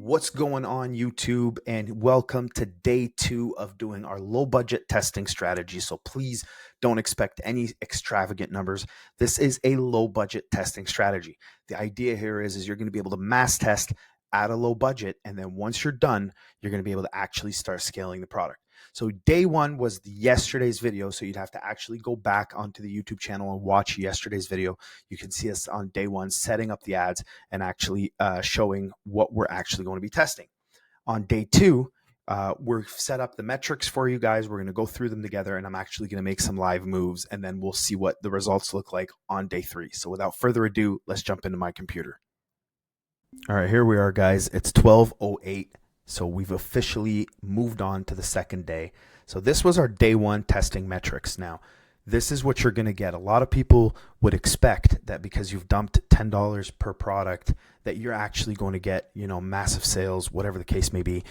What's going on, YouTube? And welcome to day 2 of doing our low budget testing strategy. So please don't expect any extravagant numbers. This is a low budget testing strategy. The idea here is you're going to be able to mass test at a low budget. And then once you're done, you're going to be able to actually start scaling the product. So day 1 was yesterday's video. So you'd have to actually go back onto the YouTube channel and watch yesterday's video. You can see us on day 1 setting up the ads and actually showing what we're actually going to be testing. On day 2, we've set up the metrics for you guys. We're going to go through them together, and I'm actually going to make some live moves, and then we'll see what the results look like on day 3. So without further ado, let's jump into my computer. All right, here we are, guys. It's 12:08. So we've officially moved on to the second day. So this was our day 1 testing metrics. Now, this is what you're going to get. A lot of people would expect that because you've dumped $10 per product that you're actually going to get, massive sales, whatever the case may be.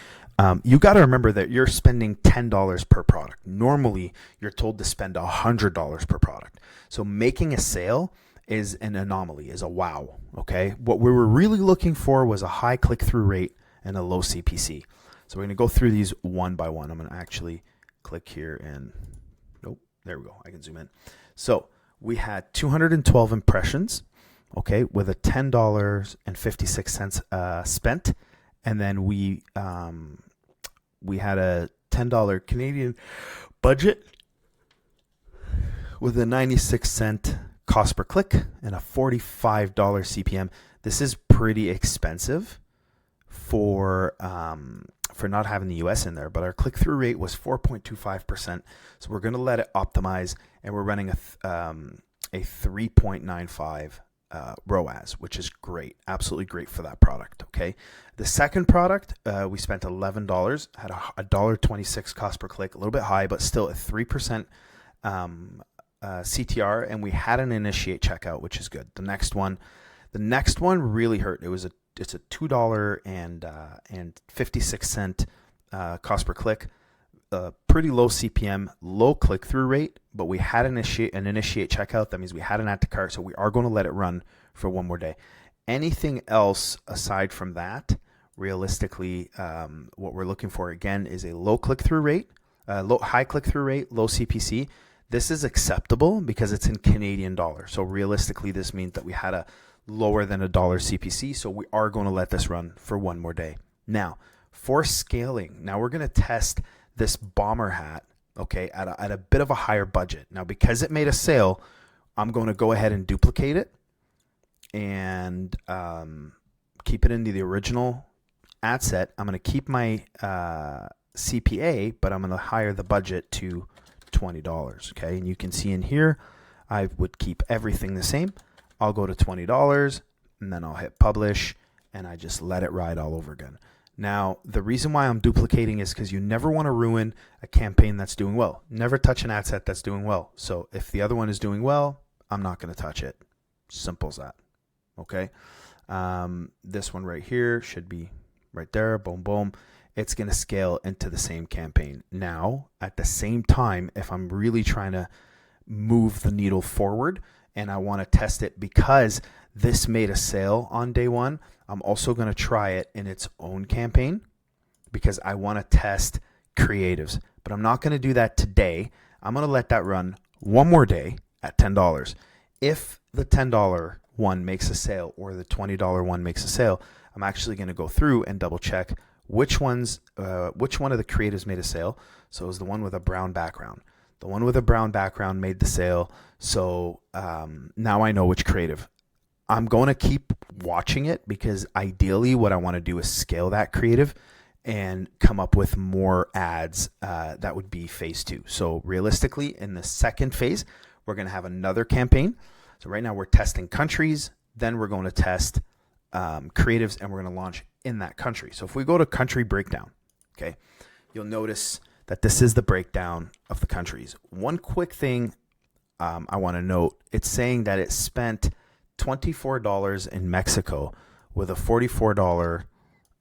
You got to remember that you're spending $10 per product. Normally, you're told to spend $100 per product. So making a sale is an anomaly, is a wow, okay? What we were really looking for was a high click-through rate and a low CPC. So we're going to go through these one by one. I'm going to actually click here and nope, there we go. I can zoom in. So we had 212 impressions, okay, with a $10.56 spent, and then we had a $10 Canadian budget with a 96-cent cost per click and a $45 CPM. This is pretty expensive for not having the US in there, but our click-through rate was 4.25%. So we're going to let it optimize, and we're running a 3.95 ROAS, which is great, absolutely great for that product. Okay, the second product we spent $11, had a $1.26 cost per click, a little bit high, but still a 3% CTR, and we had an initiate checkout, which is good. The next one really hurt. It's a $2.56 cost per click, pretty low CPM, low click-through rate, but we had an initiate checkout. That means we had an add to cart, so we are going to let it run for one more day. Anything else aside from that, realistically, what we're looking for again is a low click-through rate, high click-through rate, low CPC. This is acceptable because it's in Canadian dollars. So realistically, this means that we had a lower than $1 CPC. So we are going to let this run for one more day. Now, for scaling, now we're going to test this bomber hat, okay, at a bit of a higher budget. Now, because it made a sale, I'm going to go ahead and duplicate it and keep it into the original ad set. I'm going to keep my CPA, but I'm going to higher the budget to $20, okay? And you can see in here, I would keep everything the same. I'll go to $20 and then I'll hit publish and I just let it ride all over again. Now, the reason why I'm duplicating is because you never want to ruin a campaign that's doing well. Never touch an ad set that's doing well. So if the other one is doing well, I'm not going to touch it. Simple as that. Okay. This one right here should be right there. Boom, boom. It's going to scale into the same campaign. Now, at the same time, if I'm really trying to move the needle forward, and I want to test it because this made a sale on day 1, I'm also going to try it in its own campaign because I want to test creatives. But I'm not going to do that today. I'm going to let that run one more day at $10. If the $10 one makes a sale or the $20 one makes a sale, I'm actually going to go through and double check which one of the creatives made a sale. So it was the one with a brown background. The one with a brown background made the sale. So now I know which creative. I'm going to keep watching it because ideally what I want to do is scale that creative and come up with more ads. That would be phase 2. So realistically, in the second phase, we're going to have another campaign. So right now we're testing countries. Then we're going to test creatives and we're going to launch in that country. So if we go to country breakdown, okay, you'll notice that this is the breakdown of the countries. One quick thing I want to note, it's saying that it spent $24 in Mexico with a $44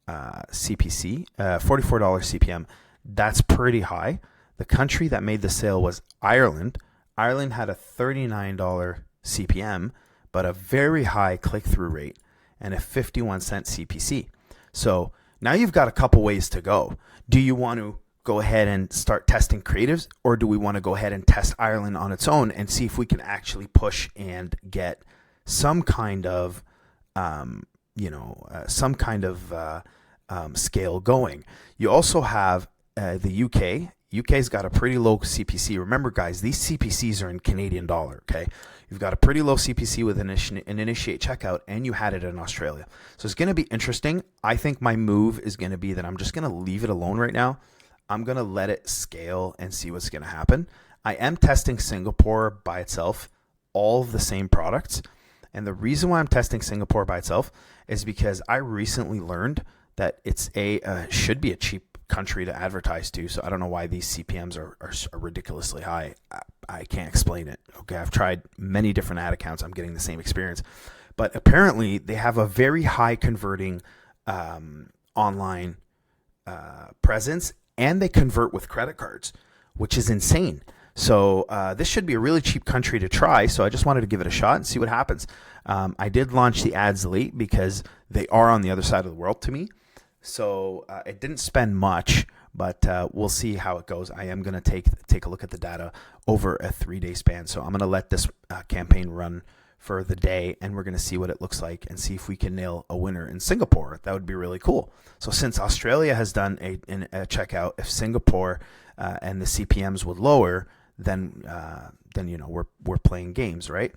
CPC, $44 CPM. That's pretty high. The country that made the sale was Ireland. Ireland had a $39 CPM, but a very high click-through rate and a 51-cent CPC. So Now you've got a couple ways to go. Do you want to go ahead and start testing creatives, or do we want to go ahead and test Ireland on its own and see if we can actually push and get some kind of, scale going? You also have the UK. UK's got a pretty low CPC. Remember, guys, these CPCs are in Canadian dollar, okay? You've got a pretty low CPC with an initiate checkout, and you had it in Australia. So it's going to be interesting. I think my move is going to be that I'm just going to leave it alone right now. I'm going to let it scale and see what's going to happen. I am testing Singapore by itself, all of the same products. And the reason why I'm testing Singapore by itself is because I recently learned that it's should be a cheap country to advertise to. So I don't know why these CPMs are ridiculously high. I can't explain it. Okay, I've tried many different ad accounts. I'm getting the same experience. But apparently they have a very high converting online presence, and they convert with credit cards, which is insane. So this should be a really cheap country to try. So I just wanted to give it a shot and see what happens. I did launch the ads late because they are on the other side of the world to me. So it didn't spend much, but we'll see how it goes. I am going to take a look at the data over a 3-day span. So I'm going to let this campaign run for the day, and we're going to see what it looks like and see if we can nail a winner in Singapore. That would be really cool. So since Australia has done a checkout, if Singapore and the CPMs would lower, then we're playing games, right?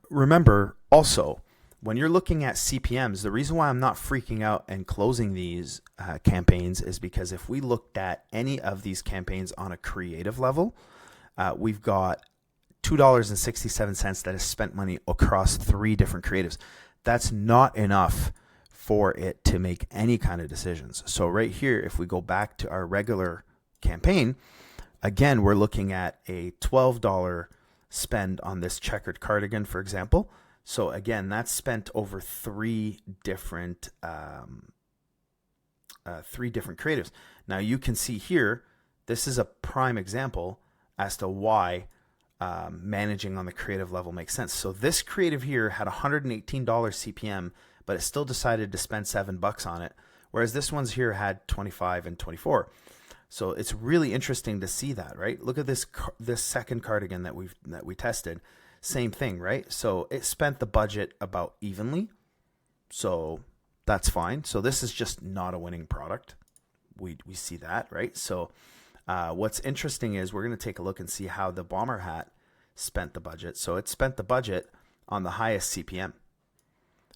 Remember also, when you're looking at CPMs, the reason why I'm not freaking out and closing these campaigns is because if we looked at any of these campaigns on a creative level, we've got $2.67 that has spent money across 3 different creatives. That's not enough for it to make any kind of decisions. So right here, if we go back to our regular campaign, again, we're looking at a $12 spend on this checkered cardigan, for example. So again, that's spent over 3 different creatives. Now you can see here, this is a prime example as to why managing on the creative level makes sense. So this creative here had $118 CPM, but it still decided to spend $7 on it, whereas this one's here had 25 and 24. So it's really interesting to see that, right? Look at this second cardigan that we tested. Same thing, right? So it spent the budget about evenly. So that's fine. So this is just not a winning product. We see that, right? So what's interesting is we're going to take a look and see how the bomber hat spent the budget. So it spent the budget on the highest CPM.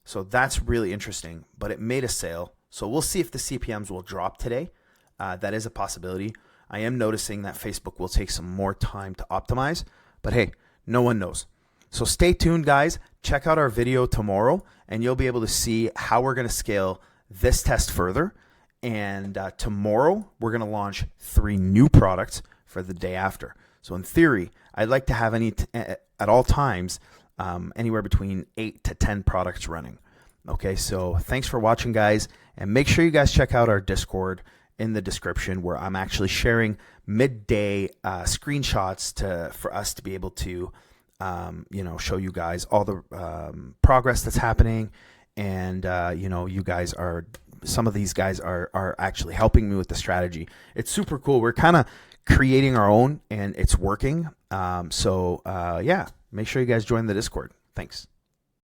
So that's really interesting, but it made a sale. So we'll see if the CPMs will drop today. That is a possibility. I am noticing that Facebook will take some more time to optimize, but hey, no one knows. So stay tuned, guys. Check out our video tomorrow, and you'll be able to see how we're going to scale this test further. And tomorrow, we're going to launch 3 new products for the day after. So in theory, I'd like to have at all times anywhere between 8 to 10 products running. Okay, so thanks for watching, guys, and make sure you guys check out our Discord in the description, where I'm actually sharing midday screenshots for us to be able to show you guys all the progress that's happening. And you guys are, some of these guys are actually helping me with the strategy. It's super cool. We're kind of creating our own, and it's working. Make sure you guys join the Discord. Thanks.